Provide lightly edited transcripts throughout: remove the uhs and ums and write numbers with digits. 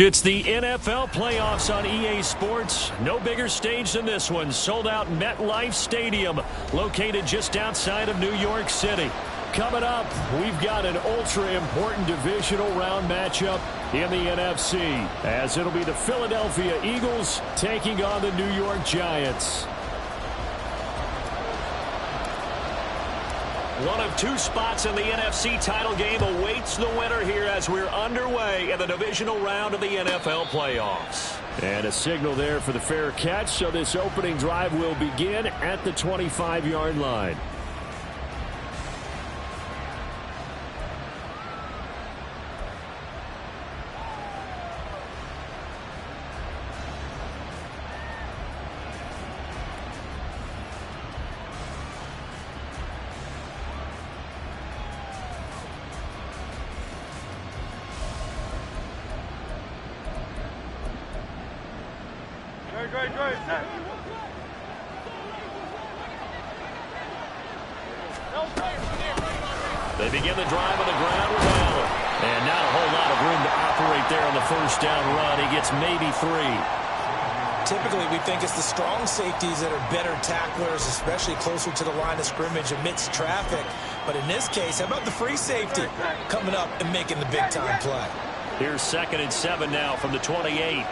It's the NFL playoffs on EA Sports. No bigger stage than this one. Sold out MetLife Stadium, located just outside of New York City. Coming up, we've got an ultra-important divisional round matchup in the NFC, as it'll be the Philadelphia Eagles taking on the New York Giants. One of two spots in the NFC title game awaits the winner here as we're underway in the divisional round of the NFL playoffs. And a signal there for the fair catch, so this opening drive will begin at the 25-yard line. They begin the drive on the ground with Allen. And not a whole lot of room to operate there on the first down run. He gets maybe 3. Typically, we think it's the strong safeties that are better tacklers, especially closer to the line of scrimmage amidst traffic. But in this case, how about the free safety coming up and making the big-time play? Here's 2nd and 7 now from the 28.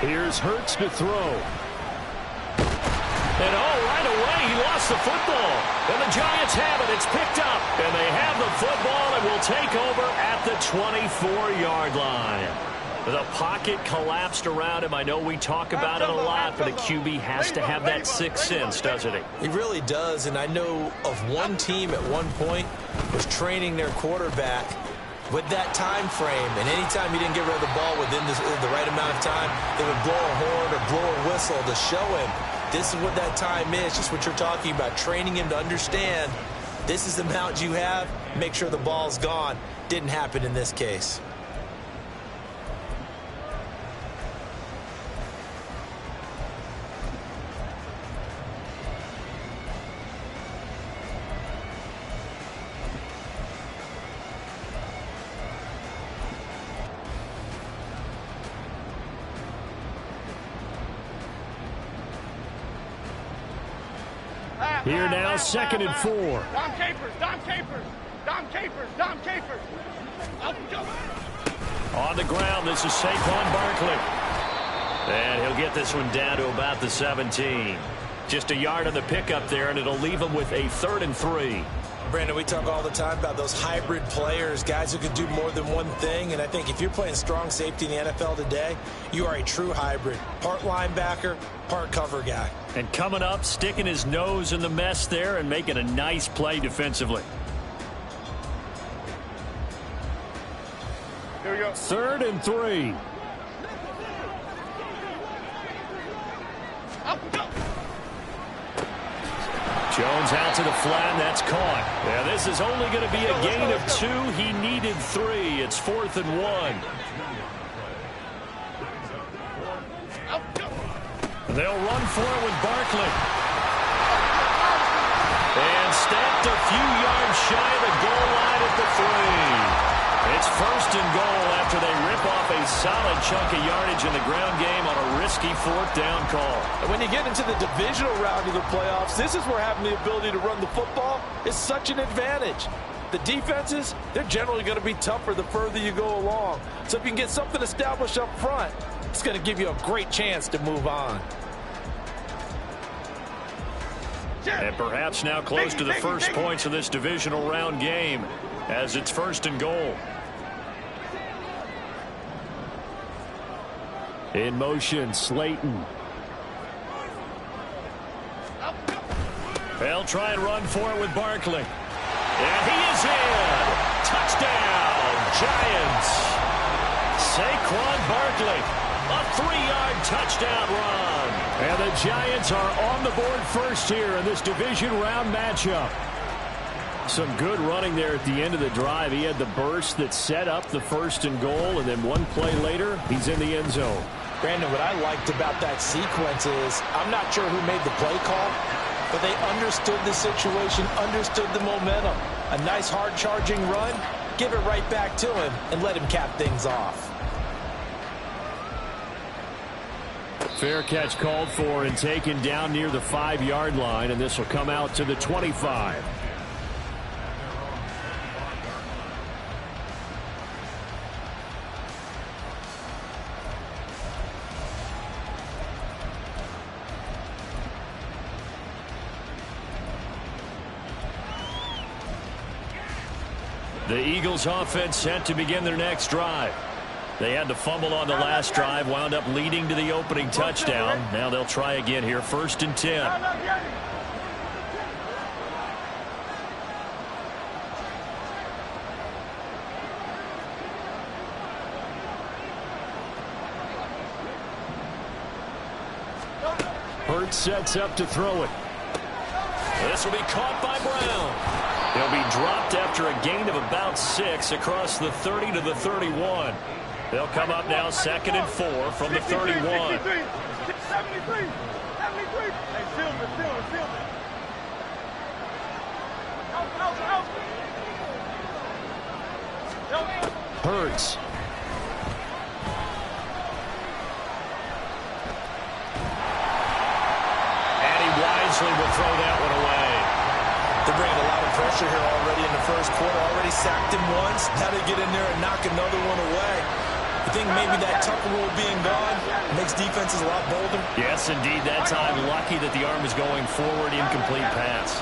Here's Hurts to throw. And right away, he lost the football. And the Giants have it. It's picked up. And they have the football and will take over at the 24-yard line. The pocket collapsed around him. I know we talk about it a lot, but a QB has to have that sixth sense, doesn't he? He really does. And I know of one team at one point was training their quarterback with that time frame, and anytime he didn't get rid of the ball within the right amount of time, they would blow a horn or blow a whistle to show him this is what that time is, just what you're talking about, training him to understand this is the amount you have, make sure the ball's gone. Didn't happen in this case. Here now, 2nd and 4. Dom Capers, Dom Capers, Dom Capers, Dom Capers. On the ground, this is Saquon Barkley. And he'll get this one down to about the 17. Just a yard on the pickup there, and it'll leave him with a 3rd and 3. Brandon, we talk all the time about those hybrid players, guys who can do more than one thing. And I think if you're playing strong safety in the NFL today, you are a true hybrid. Part linebacker, part cover guy. And coming up, sticking his nose in the mess there and making a nice play defensively. Here we go. 3rd and 3. Jones out to the flat, and that's caught. Yeah, this is only going to be a gain of 2. He needed 3. It's 4th and 1. And they'll run for it with Barkley. And stepped a few yards shy of the goal line at the 3. It's 1st and goal after they rip off a solid chunk of yardage in the ground game on a risky 4th down call. And when you get into the divisional round of the playoffs, this is where having the ability to run the football is such an advantage. The defenses, they're generally going to be tougher the further you go along. So if you can get something established up front, it's going to give you a great chance to move on. And perhaps now close to the first points of this divisional round game as it's 1st and goal. In motion, Slayton. They'll try and run for it with Barkley. And he is in. Touchdown, Giants. Saquon Barkley, a 3-yard touchdown run. And the Giants are on the board first here in this division round matchup. Some good running there at the end of the drive. He had the burst that set up the 1st and goal, and then one play later, he's in the end zone. Brandon, what I liked about that sequence is I'm not sure who made the play call, but they understood the situation, understood the momentum. A nice hard-charging run. Give it right back to him and let him cap things off. Fair catch called for and taken down near the 5-yard line, and this will come out to the 25. The Eagles offense set to begin their next drive. They had to fumble on the last drive, wound up leading to the opening touchdown. Now they'll try again here, 1st and 10. Hurts sets up to throw it. This will be caught by Brown. He'll be dropped after a gain of about 6 across the 30 to the 31. They'll come up now 2nd and 4 from the 31. 73, 73, 73. Hey, field it. Out. Hurts. And he wisely will throw that one away. They're bringing a lot of pressure here already in the first quarter. Already sacked him once. Now they get in there and knock another one away. I think maybe that Tucker rule being gone makes defenses a lot bolder. Yes, indeed. That time, lucky that the arm is going forward. Incomplete pass.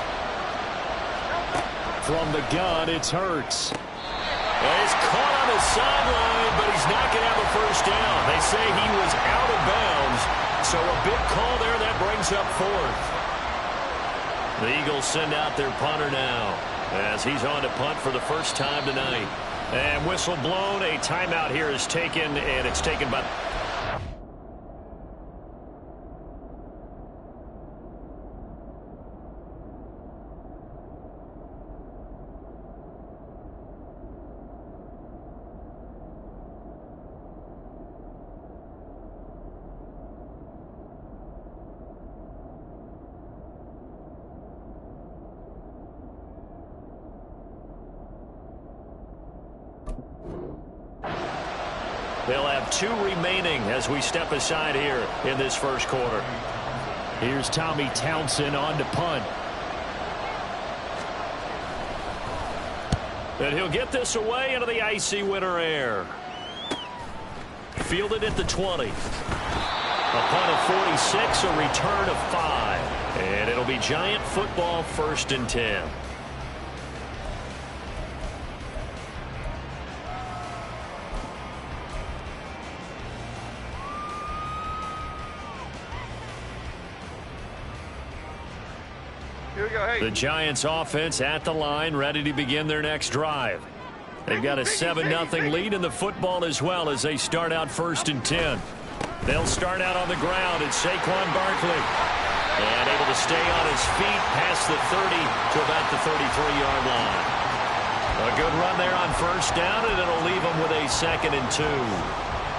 From the gun, it's Hurts. He's caught on the sideline, but he's not going to have a first down. They say he was out of bounds, so a big call there that brings up 4th. The Eagles send out their punter now as he's on to punt for the first time tonight. And whistle blown. A timeout here is taken, and it's taken by... They'll have 2 remaining as we step aside here in this first quarter. Here's Tommy Townsend on to punt. And he'll get this away into the icy winter air. Fielded at the 20. A punt of 46, a return of 5. And it'll be Giant football, 1st and 10. The Giants offense at the line, ready to begin their next drive. They've got a 7-0 lead in the football as well as they start out 1st and 10. They'll start out on the ground. It's Saquon Barkley. And able to stay on his feet past the 30 to about the 33-yard line. A good run there on 1st down, and it'll leave them with a 2nd and 2.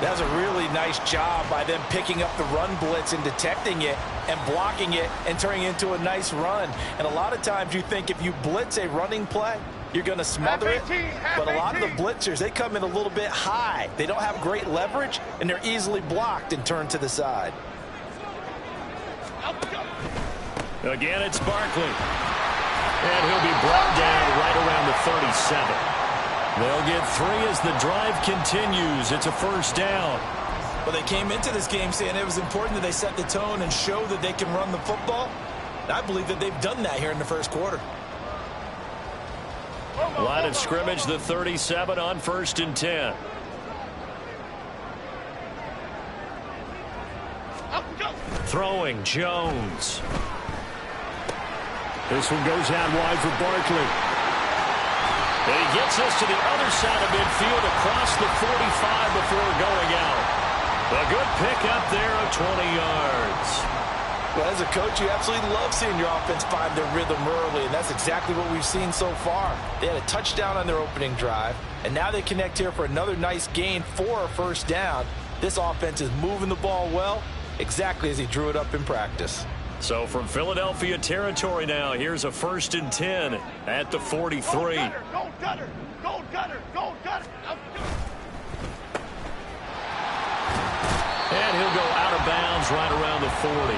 That was a really nice job by them picking up the run blitz and detecting it and blocking it and turning it into a nice run. And a lot of times you think if you blitz a running play, you're going to smother it. But a lot of the blitzers, they come in a little bit high. They don't have great leverage, and they're easily blocked and turned to the side. Again, it's Barkley. And he'll be brought down right around the 37. They'll get 3 as the drive continues. It's a 1st down. Well, they came into this game saying it was important that they set the tone and show that they can run the football. And I believe that they've done that here in the first quarter. Line of scrimmage, the 37 on 1st and 10. Throwing, Jones. This one goes out wide for Barkley. And he gets this to the other side of midfield across the 45 before going out. A good pickup there of 20 yards. Well, as a coach, you absolutely love seeing your offense find their rhythm early, and that's exactly what we've seen so far. They had a touchdown on their opening drive, and now they connect here for another nice gain for a 1st down. This offense is moving the ball well, exactly as he drew it up in practice. So from Philadelphia territory now, here's a 1st and 10 at the 43. Gold gutter, gold gutter, gold gutter. And he'll go out of bounds right around the 40.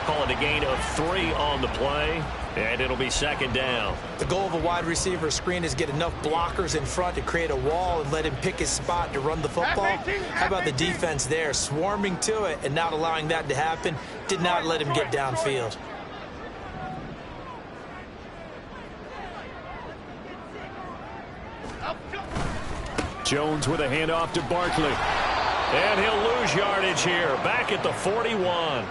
Call it a gain of 3 on the play, and it'll be 2nd down. The goal of a wide receiver screen is get enough blockers in front to create a wall and let him pick his spot to run the football. How about the defense there, swarming to it and not allowing that to happen? Did not let him get downfield. Jones with a handoff to Barkley. And he'll lose yardage here, back at the 41.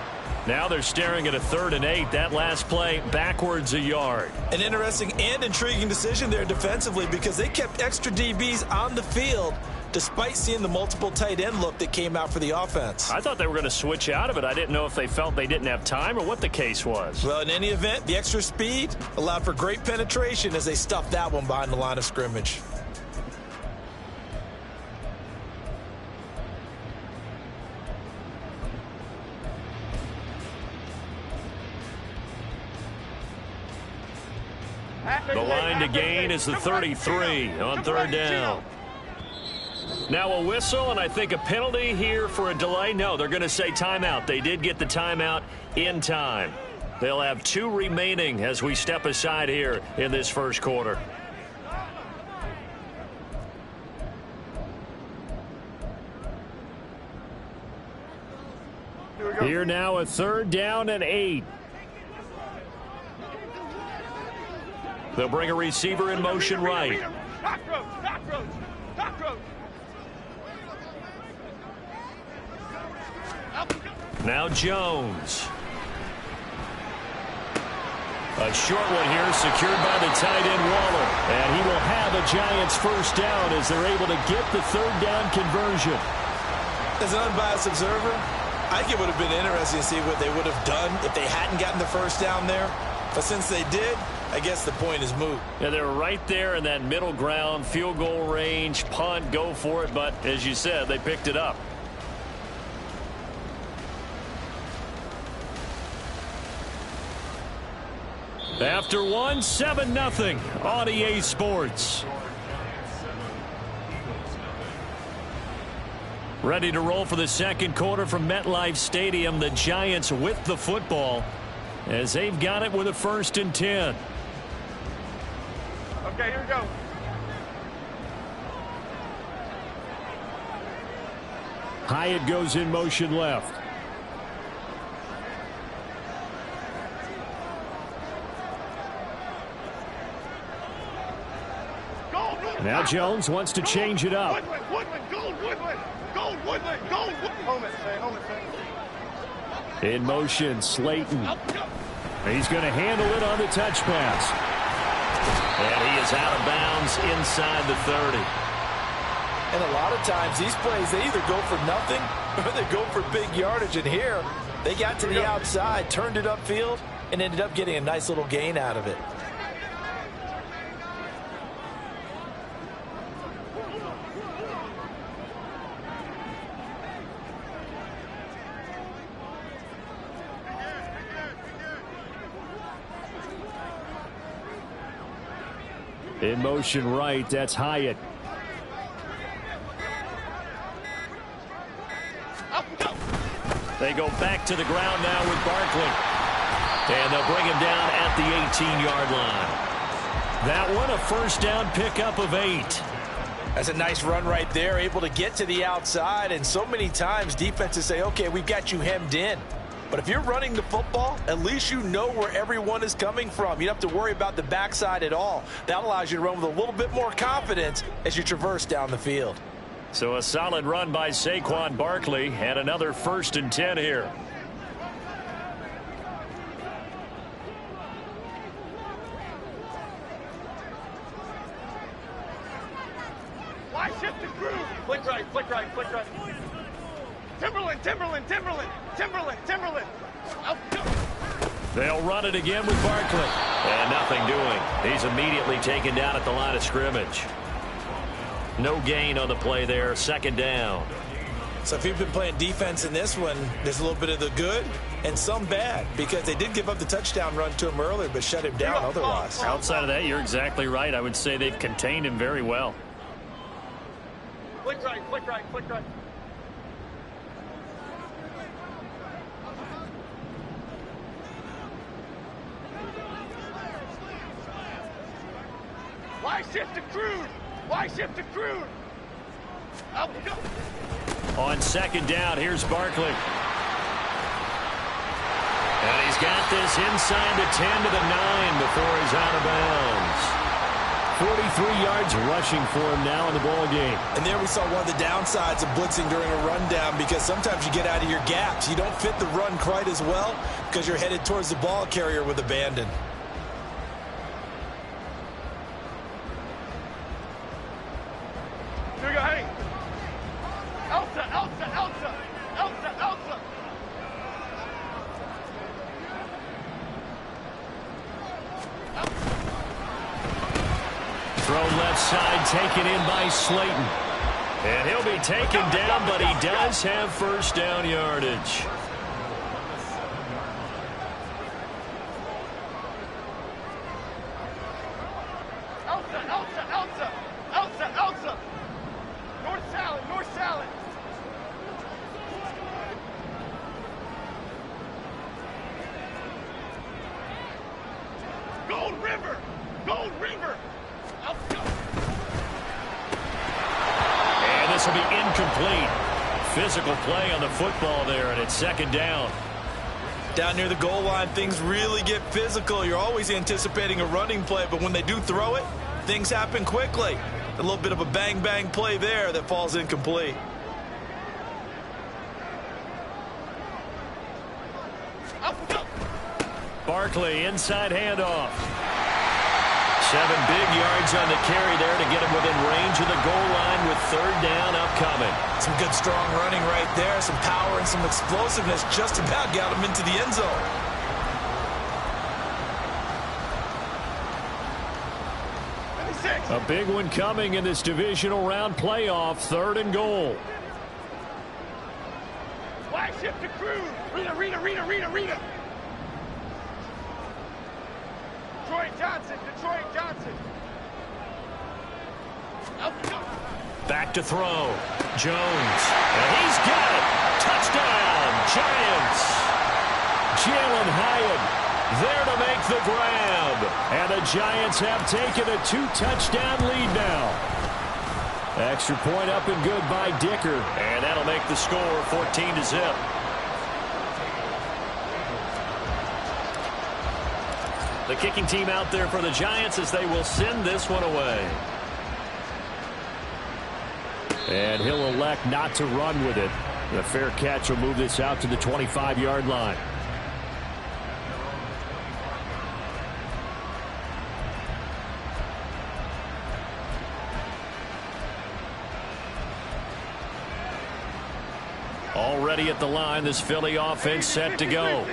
Now they're staring at a 3rd and 8. That last play backwards a yard. An interesting and intriguing decision there defensively because they kept extra DBs on the field despite seeing the multiple tight end look that came out for the offense. I thought they were going to switch out of it. I didn't know if they felt they didn't have time or what the case was. Well, in any event, the extra speed allowed for great penetration as they stuffed that one behind the line of scrimmage. The line to gain is the 33 on 3rd down. Now a whistle and I think a penalty here for a delay. No, they're going to say timeout. They did get the timeout in time. They'll have 2 remaining as we step aside here in this 1st quarter. Here now a 3rd down and 8. They'll bring a receiver in motion right. Now Jones. A short one here secured by the tight end Waller. And he will have a Giants 1st down as they're able to get the 3rd down conversion. As an unbiased observer, I think it would have been interesting to see what they would have done if they hadn't gotten the 1st down there. But since they did, I guess the point is moot. Yeah, they're right there in that middle ground, field goal range, punt, go for it. But as you said, they picked it up. After 1, 7-0 on EA Sports. Ready to roll for the 2nd quarter from MetLife Stadium. The Giants with the football as they've got it with a 1st and 10. Okay, here we go. Hyatt goes in motion left. Now Jones wants to change it up. Woodland, gold, Woodland, gold, Woodland, gold. Home it, In motion, Slayton. He's going to handle it on the touch pass. And he is out of bounds inside the 30. And a lot of times these plays, they either go for nothing or they go for big yardage. And here, they got to the outside, turned it upfield, and ended up getting a nice little gain out of it. In motion right, that's Hyatt. They go back to the ground now with Barkley. And they'll bring him down at the 18-yard line. That one, a 1st down pickup of 8. That's a nice run right there, able to get to the outside. And so many times defenses say, okay, we've got you hemmed in. But if you're running the football, at least you know where everyone is coming from. You don't have to worry about the backside at all. That allows you to run with a little bit more confidence as you traverse down the field. So a solid run by Saquon Barkley and another 1st and 10 here. Why shift the groove? Flick right, flick right, flick right. Timberland, Timberland, Timberland, Timberland, Timberland. They'll run it again with Barkley. And nothing doing. He's immediately taken down at the line of scrimmage. No gain on the play there. 2nd down. So if you've been playing defense in this one, there's a little bit of the good and some bad, because they did give up the touchdown run to him earlier but shut him down otherwise. Outside of that, you're exactly right. I would say they've contained him very well. Flick right, flick right, flick right. Why shift to crude? Why shift to crude? Up we go. On second down, here's Barkley. And he's got this inside the 10 to the 9 before he's out of bounds. 43 yards rushing for him now in the ball game. And there we saw one of the downsides of blitzing during a rundown, because sometimes you get out of your gaps. You don't fit the run quite as well because you're headed towards the ball carrier with abandon. Here we go, hey. Elsa, Elsa, Elsa, Elsa, Elsa. Throw left side, taken in by Slayton. And he'll be taken down, but he does have first down yardage. Elsa, Elsa, Elsa, Elsa, Elsa. North salad, north salad. Gold River, Gold River. And this will be incomplete. Physical play on the football there, and it's second down. Down near the goal line, things really get physical. You're always anticipating a running play, but when they do throw it, things happen quickly. A little bit of a bang-bang play there that falls incomplete. Barkley, inside handoff. 7 big yards on the carry there to get him within range of the goal line with third down upcoming. Some good strong running right there, some power and some explosiveness, just about got him into the end zone. A big one coming in this divisional round playoff, 3rd and goal. Flag shift to Cruz. Rita, Rita, Rita, Rita, Rita. Detroit Johnson, Detroit Johnson. Back to throw. Jones. And he's got it. Touchdown, Giants. Jalen Hyatt there to make the grab. And the Giants have taken a 2-touchdown lead now. Extra point up and good by Dicker. And that'll make the score 14-0. The kicking team out there for the Giants as they will send this one away. And he'll elect not to run with it. The fair catch will move this out to the 25-yard line. Already at the line, this Philly offense set to go.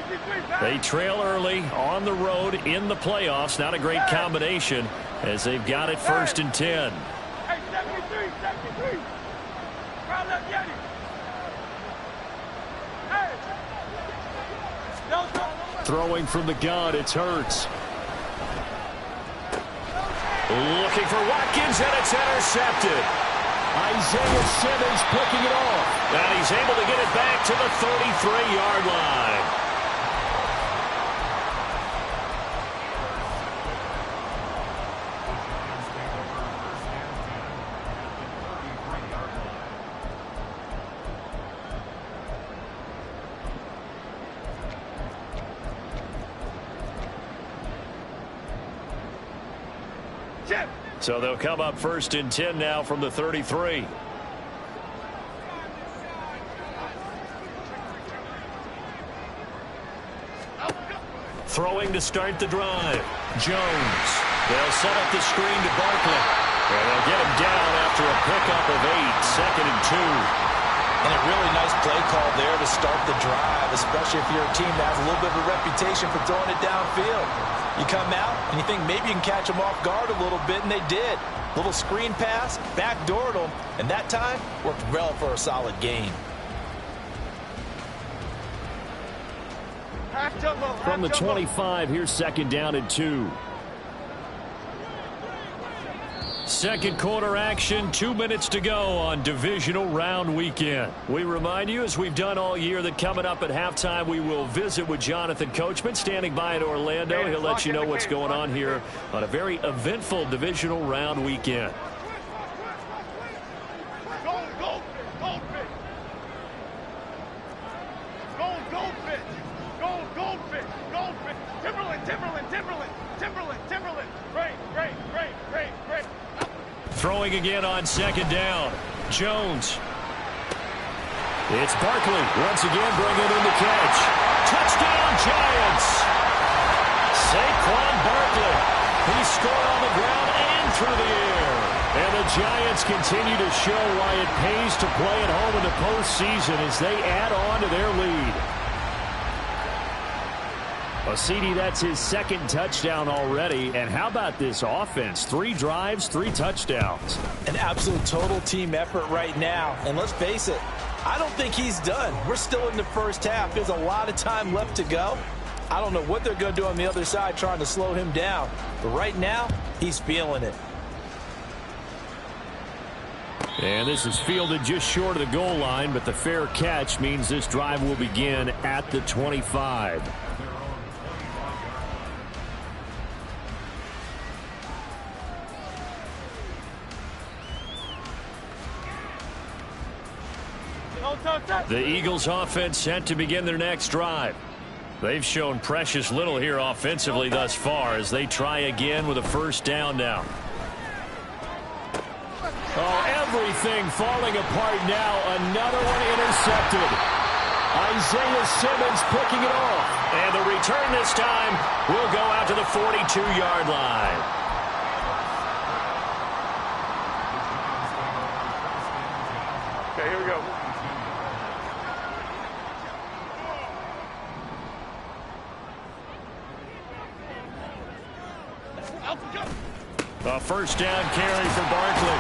They trail early on the road in the playoffs. Not a great combination as they've got it 1st and 10. Hey, 73, 73. Crowd left Yeti. Hey. Throwing from the gun, it's Hurts. Looking for Watkins, and it's intercepted. Isaiah Simmons picking it off. And he's able to get it back to the 33-yard line. So they'll come up 1st and 10 now from the 33. Throwing to start the drive. Jones. They'll set up the screen to Barkley. And they'll get him down after a pickup of 8, 2nd and 2. And a really nice play call there to start the drive, especially if you're a team that has a little bit of a reputation for throwing it downfield. You come out and you think maybe you can catch them off guard a little bit, and they did. Little screen pass, backdoored them, and that time worked well for a solid gain. From the 25, here's second down and 2. Second quarter action, 2 minutes to go on divisional round weekend. We remind you, as we've done all year, that coming up at halftime, we will visit with Jonathan Coachman, standing by in Orlando. He'll let you know what's going on here on a very eventful divisional round weekend. Throwing again on second down. Jones. It's Barkley once again bringing in the catch. Touchdown, Giants. Saquon Barkley. He scored on the ground and through the air. And the Giants continue to show why it pays to play at home in the postseason as they add on to their lead. Well, CD, that's his second touchdown already. And how about this offense? 3 drives, 3 touchdowns. An absolute total team effort right now. And let's face it, I don't think he's done. We're still in the first half. There's a lot of time left to go. I don't know what they're going to do on the other side trying to slow him down. But right now, he's feeling it. And this is fielded just short of the goal line, but the fair catch means this drive will begin at the 25. The Eagles offense set to begin their next drive. They've shown precious little here offensively thus far as they try again with a first down now. Oh, everything falling apart now. Another one intercepted. Isaiah Simmons picking it off. And the return this time will go out to the 42-yard line. Okay, here we go. A first down carry for Barkley.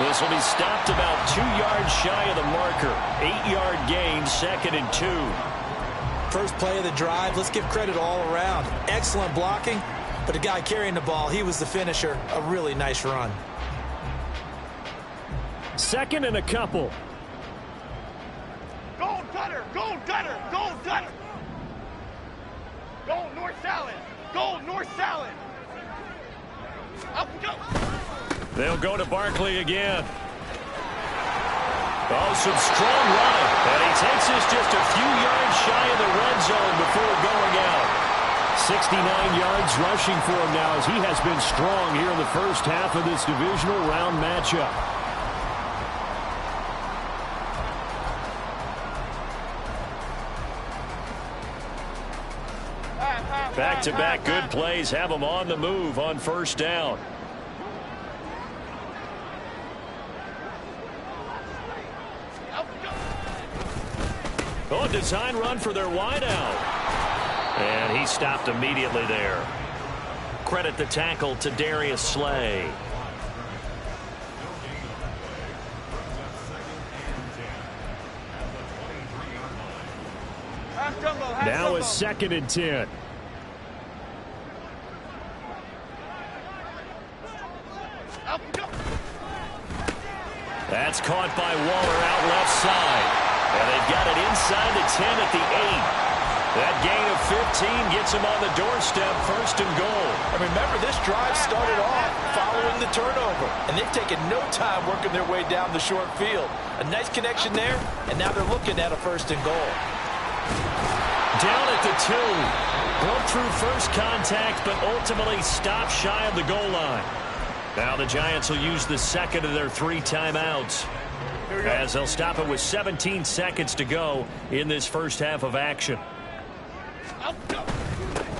This will be stopped about 2 yards shy of the marker. 8-yard gain, 2nd and 2. First play of the drive. Let's give credit all around. Excellent blocking, but the guy carrying the ball, he was the finisher. A really nice run. 2nd and a couple. Go gutter, go gutter, go gutter. Go north salad, go north salad. Up we go. They'll go to Barkley again. Oh, some strong run. And he takes us just a few yards shy of the red zone before going out. 69 yards rushing for him now as he has been strong here in the first half of this divisional round matchup. Back-to-back good plays have them on the move on first down. Oh, design run for their wideout. And he stopped immediately there. Credit the tackle to Darius Slay. Now a 2nd and 10. That's caught by Waller out left side. And they've got it inside the 10 at the 8. That gain of 15 gets them on the doorstep, 1st and goal. And remember, this drive started off following the turnover. And they've taken no time working their way down the short field. A nice connection there, and now they're looking at a 1st and goal. Down at the 2. Broke through first contact, but ultimately stopped shy of the goal line. Now the Giants will use the 2nd of their 3 timeouts, as they'll stop it with 17 seconds to go in this first half of action.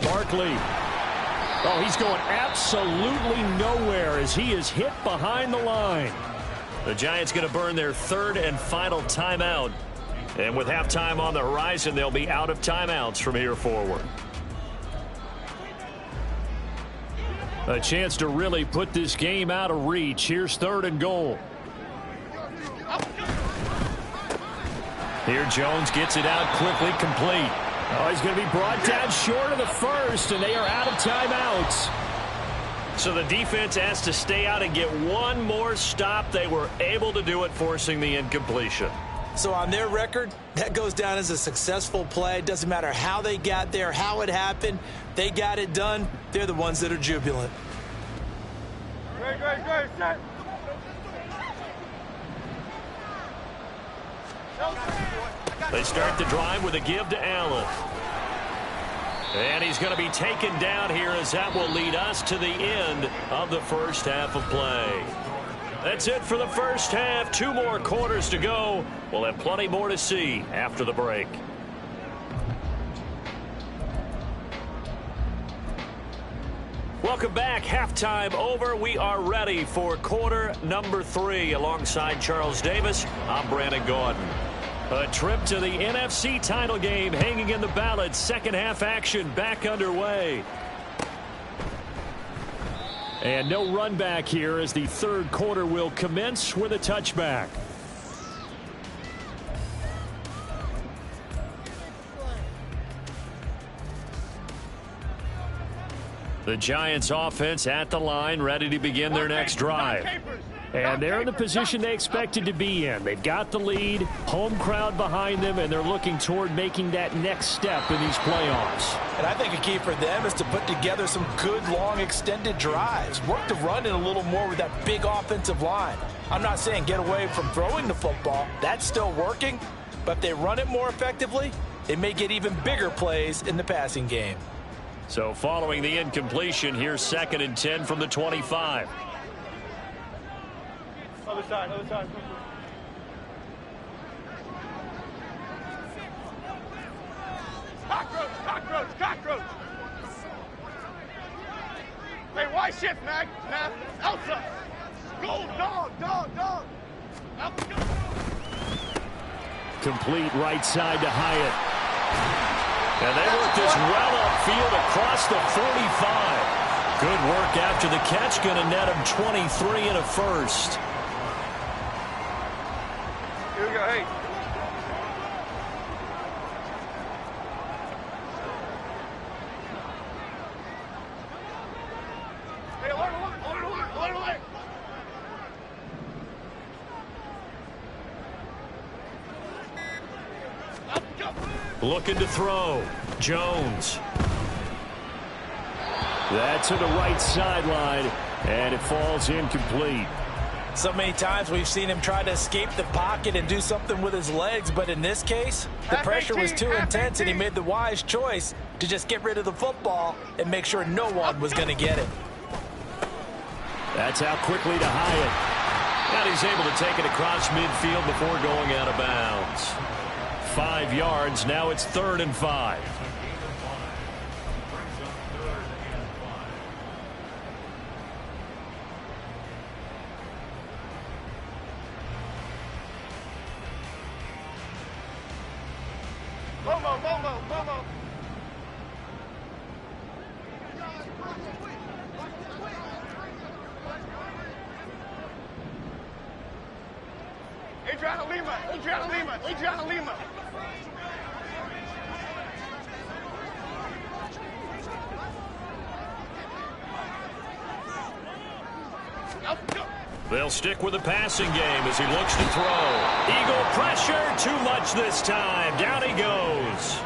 Barkley. Oh, he's going absolutely nowhere as he is hit behind the line. The Giants going to burn their 3rd and final timeout. And with halftime on the horizon, they'll be out of timeouts from here forward. A chance to really put this game out of reach. Here's 3rd and goal. Here Jones gets it out quickly, complete. Oh, he's going to be brought down short of the first, and they are out of timeouts. So the defense has to stay out and get one more stop. They were able to do it, forcing the incompletion. So on their record, that goes down as a successful play. It doesn't matter how they got there, how it happened. They got it done. They're the ones that are jubilant. Great, set. They start the drive with a give to Allen. And he's going to be taken down here as that will lead us to the end of the first half of play. That's it for the first half. 2 more quarters to go. We'll have plenty more to see after the break. Welcome back. Halftime over. We are ready for quarter number 3. Alongside Charles Davis, I'm Brandon Gordon. A trip to the NFC title game hanging in the balance. Second half action back underway. And no run back here as the third quarter will commence with a touchback. The Giants offense at the line, ready to begin their next drive. And they're in the position they expected to be in. They've got the lead, home crowd behind them, and they're looking toward making that next step in these playoffs. And I think a key for them is to put together some good, long, extended drives. Work the run in a little more with that big offensive line. I'm not saying get away from throwing the football. That's still working. But if they run it more effectively, they may get even bigger plays in the passing game. So following the incompletion, here's 2nd and 10 from the 25. Other side. Cockroach. Hey, why shift, Mac? Elsa. Go, dog. Complete right side to Hyatt. And they work this well upfield across the 45. Good work after the catch. Going to net him 23 and a first. Here we go, hey. Hey, alert. Looking to throw. Jones. That's to the right sideline, and it falls incomplete. So many times we've seen him try to escape the pocket and do something with his legs, but in this case, the pressure was too intense and he made the wise choice to just get rid of the football and make sure no one was going to get it. That's out quickly to Hyatt. And he's able to take it across midfield before going out of bounds. 5 yards. Now it's 3rd and 5. Momo. Adriana Lima. They'll stick with the passing game as he looks to throw. Eagle pressure, too much this time. Down he goes.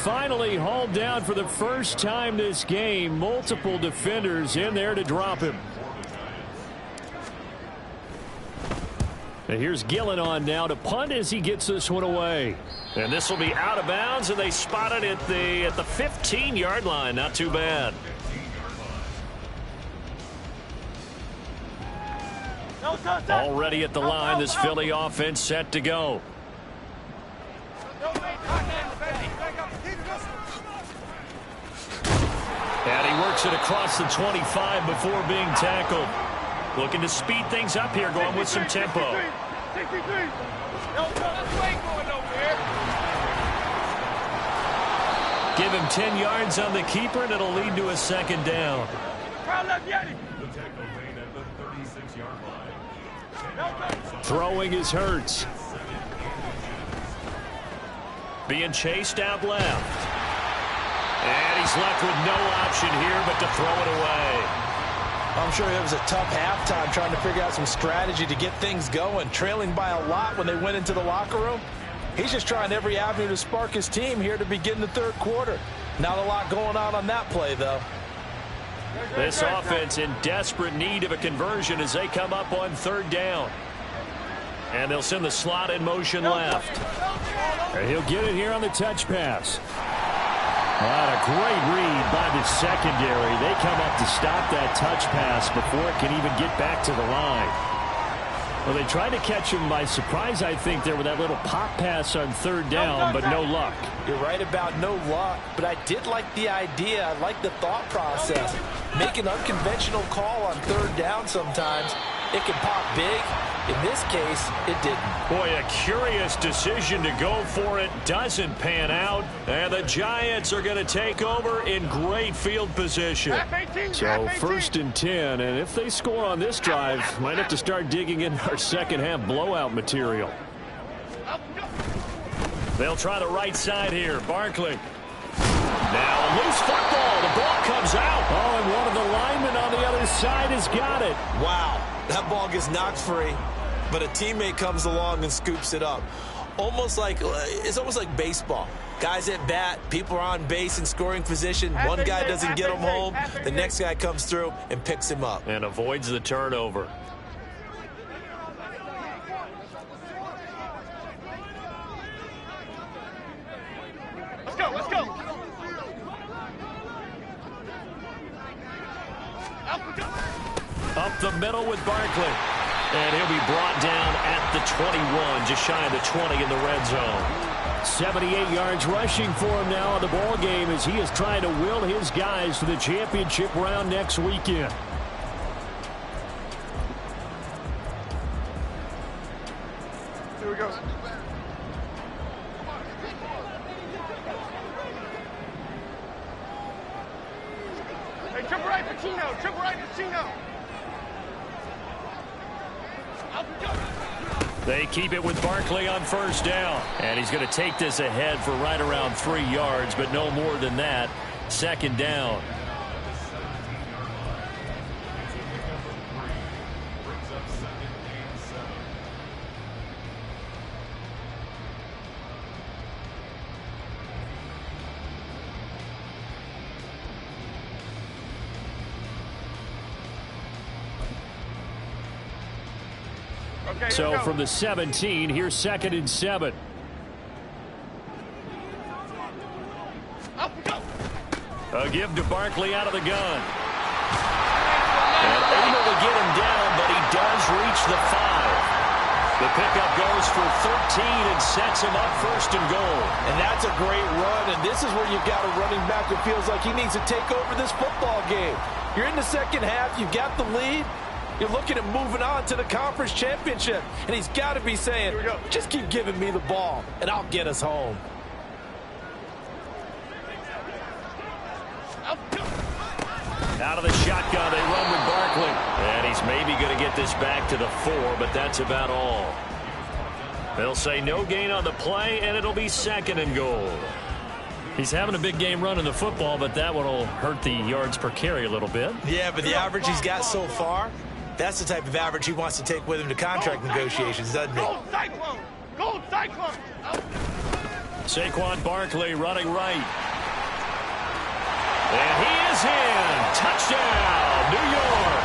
Finally hauled down for the first time this game. Multiple defenders in there to drop him. And here's Gillen on now to punt as he gets this one away. And this will be out of bounds, and they spot it at the 15-yard line. Not too bad. Already at the line, this Philly offense set to go. And he works it across the 25 before being tackled. Looking to speed things up here, going with some tempo. 63. Give him 10 yards on the keeper, and it'll lead to a 2nd down. Throwing is Hurts. being chased out left. And he's left with no option here but to throw it away. I'm sure it was a tough halftime trying to figure out some strategy to get things going, trailing by a lot when they went into the locker room. He's just trying every avenue to spark his team here to begin the third quarter. Not a lot going on that play, though. This offense in desperate need of a conversion as they come up on third down. And they'll send the slot in motion left. And he'll get it here on the touch pass. What a great read by the secondary. They come up to stop that touch pass before it can even get back to the line. Well, they tried to catch him by surprise, I think, there with that little pop pass on third down, but no luck. You're right about no luck, but I did like the idea. I like the thought process. Make an unconventional call on third down sometimes. It can pop big. In this case, it didn't. Boy, a curious decision to go for it. Doesn't pan out. And the Giants are going to take over in great field position. So first and 10, and if they score on this drive, might have to start digging in our second half blowout material. They'll try the right side here. Barkley. Now a loose football. The ball comes out. Oh, and one of the linemen on the other side has got it. Wow, that ball gets knocked free, but a teammate comes along and scoops it up. It's almost like baseball. Guys at bat, people are on base in scoring position. One guy doesn't get him home. The next guy comes through and picks him up. And avoids the turnover. Let's go. Up the middle with Barkley. And he'll be brought down at the 21, just shy of the 20 in the red zone. 78 yards rushing for him now in the ball game as he is trying to will his guys to the championship round next weekend. Here we go. Hey, triple right for Chino. Triple right for Chino. They keep it with Barkley on first down. And he's going to take this ahead for right around 3 yards, but no more than that. Second down. So from the 17, here's 2nd and 7. A give to Barkley out of the gun. And able to get him down, but he does reach the 5. The pickup goes for 13 and sets him up first and goal. And that's a great run, and this is where you've got a running back that feels like he needs to take over this football game. You're in the second half, you've got the lead. You're looking at moving on to the conference championship. And he's got to be saying, just keep giving me the ball, and I'll get us home. Out of the shotgun, they run with Barkley. And he's maybe going to get this back to the 4, but that's about all. They'll say no gain on the play, and it'll be 2nd and goal. He's having a big game running the football, but that one will hurt the yards per carry a little bit. Yeah, but the average he's got so far, that's the type of average he wants to take with him to contract negotiations, doesn't he? Gold Cyclone! Gold Cyclone! Saquon Barkley running right. And he is in. Touchdown, New York.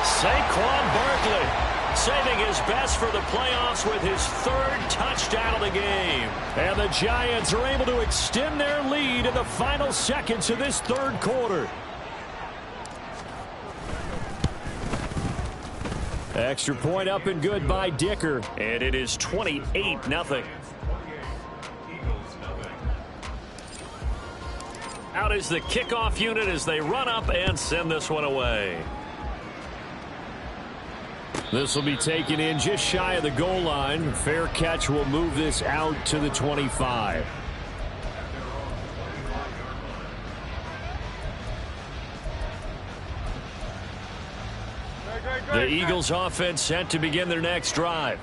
Saquon Barkley saving his best for the playoffs with his 3rd touchdown of the game. And the Giants are able to extend their lead in the final seconds of this 3rd quarter. Extra point up and good by Dicker. And it is 28-0. Out is the kickoff unit as they run up and send this one away. This will be taken in just shy of the goal line. Fair catch will move this out to the 25. The Eagles offense set to begin their next drive.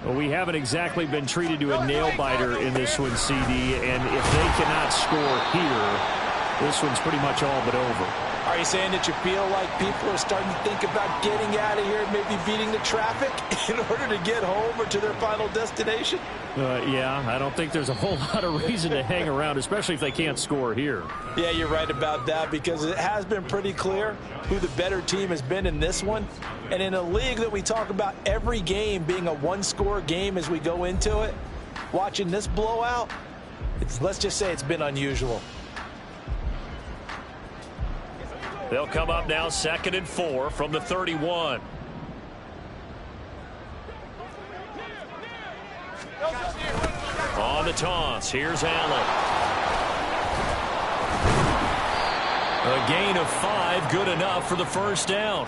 Well, we haven't exactly been treated to a nail-biter in this one, CD, and if they cannot score here, this one's pretty much all but over. Are you saying that you feel like people are starting to think about getting out of here and maybe beating the traffic in order to get home or to their final destination? Yeah, I don't think there's a whole lot of reason to hang around, especially if they can't score here. Yeah, you're right about that, because it has been pretty clear who the better team has been in this one. And in a league that we talk about every game being a one-score game as we go into it, watching this blowout, let's just say it's been unusual. They'll come up now 2nd and 4 from the 31. On the toss, here's Allen. A gain of 5, good enough for the first down.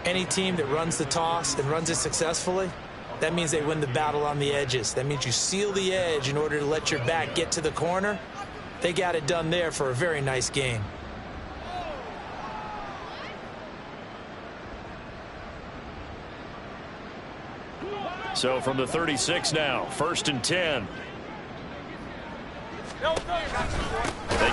Any team that runs the toss and runs it successfully, that means they win the battle on the edges. That means you seal the edge in order to let your back get to the corner. They got it done there for a very nice gain. So from the 36 now, 1st and 10. They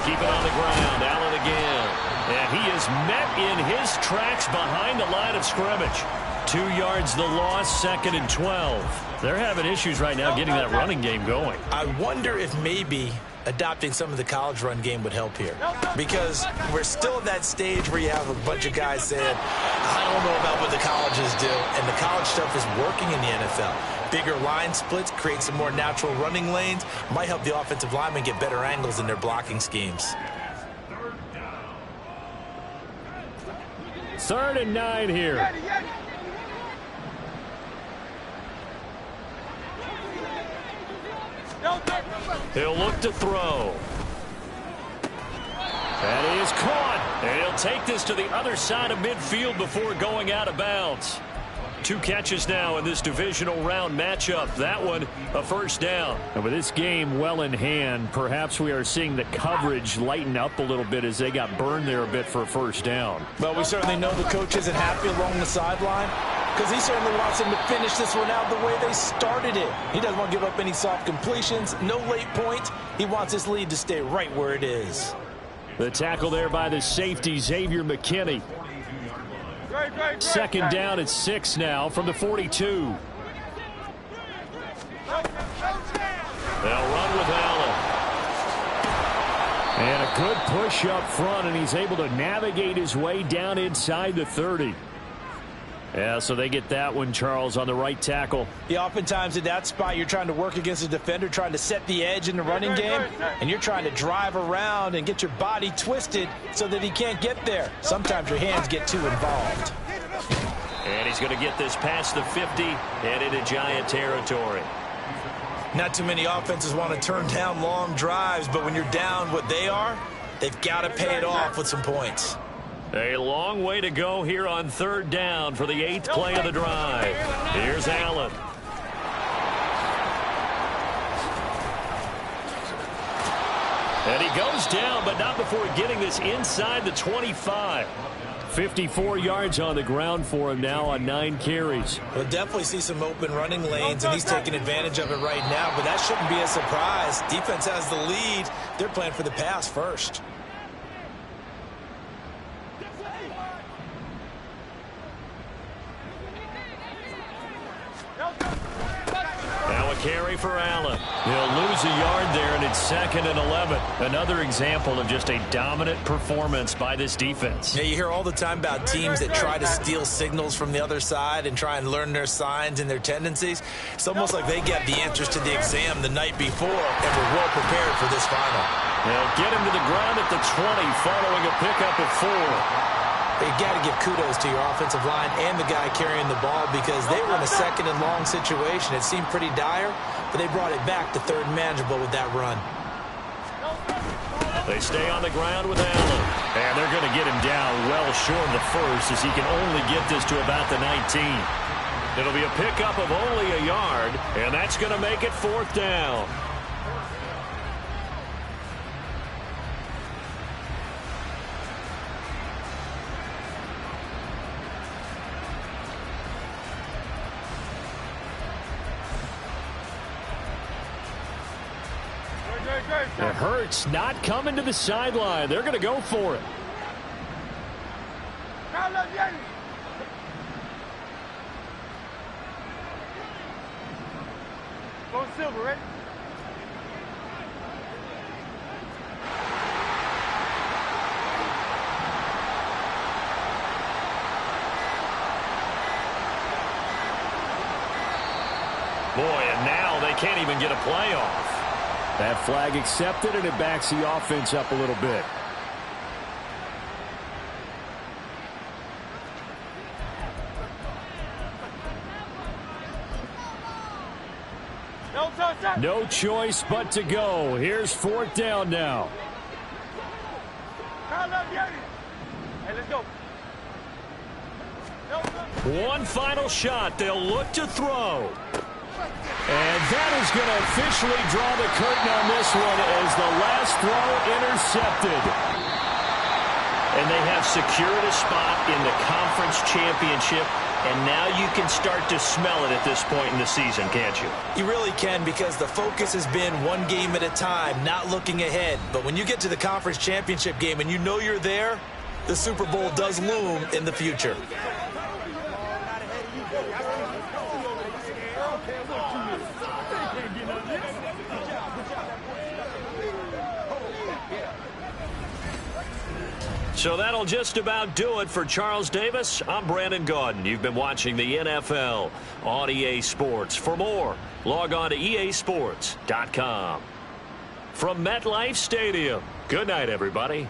keep it on the ground. Allen again. And he is met in his tracks behind the line of scrimmage. 2 yards the loss, 2nd and 12. They're having issues right now getting that running game going. I wonder if maybe adopting some of the college run game would help here, because we're still at that stage where you have a bunch of guys saying, I don't know about what the colleges do, and the college stuff is working in the NFL. Bigger line splits, create some more natural running lanes, might help the offensive linemen get better angles in their blocking schemes. 3rd and 9 here. He'll look to throw. And he is caught. And he'll take this to the other side of midfield before going out of bounds. 2 catches now in this divisional round matchup. That one, a first down. And with this game well in hand, perhaps we are seeing the coverage lighten up a little bit as they got burned there a bit for a first down. Well, we certainly know the coach isn't happy along the sideline, because he certainly wants them to finish this one out the way they started it. He doesn't want to give up any soft completions, no late points. He wants his lead to stay right where it is. The tackle there by the safety, Xavier McKinney. 2nd down at 6 now from the 42. They'll run with Allen. And a good push up front, and he's able to navigate his way down inside the 30. Yeah, so they get that one, Charles, on the right tackle. Yeah, oftentimes in that spot, you're trying to work against a defender, trying to set the edge in the running game, and you're trying to drive around and get your body twisted so that he can't get there. Sometimes your hands get too involved. And he's going to get this past the 50 and into Giant territory. Not too many offenses want to turn down long drives, but when you're down what they are, they've got to pay it off with some points. A long way to go here on 3rd down for the 8th play of the drive. Here's Allen. And he goes down, but not before getting this inside the 25. 54 yards on the ground for him now on 9 carries. We'll definitely see some open running lanes, and he's taking advantage of it right now, but that shouldn't be a surprise. Defense has the lead. They're playing for the pass first. Now a carry for Allen. He'll lose a yard there, and it's 2nd and 11. Another example of just a dominant performance by this defense. Yeah, you hear all the time about teams that try to steal signals from the other side and try and learn their signs and their tendencies. It's almost like they get the answers to the exam the night before and were well prepared for this final. They'll get him to the ground at the 20 following a pickup of 4. You got to give kudos to your offensive line and the guy carrying the ball, because they were in a 2nd and long situation. It seemed pretty dire, but they brought it back to 3rd and manageable with that run. They stay on the ground with Allen. And they're going to get him down well short of the first, as he can only get this to about the 19. It'll be a pickup of only a yard, and that's going to make it 4th down. It hurts not coming to the sideline. They're going to go for it. Go silver, ready? Boy, and now they can't even get a play off. That flag accepted, and it backs the offense up a little bit. No choice but to go. Here's 4th down now. Hey, let's go. One final shot. They'll look to throw. And that is going to officially draw the curtain on this one as the last throw intercepted. And they have secured a spot in the conference championship. And now you can start to smell it at this point in the season, can't you? You really can, because the focus has been one game at a time, not looking ahead. But when you get to the conference championship game and you know you're there, the Super Bowl does loom in the future. So that'll just about do it for Charles Davis. I'm Brandon Gaudin. You've been watching the NFL on EA Sports. For more, log on to easports.com. From MetLife Stadium, good night, everybody.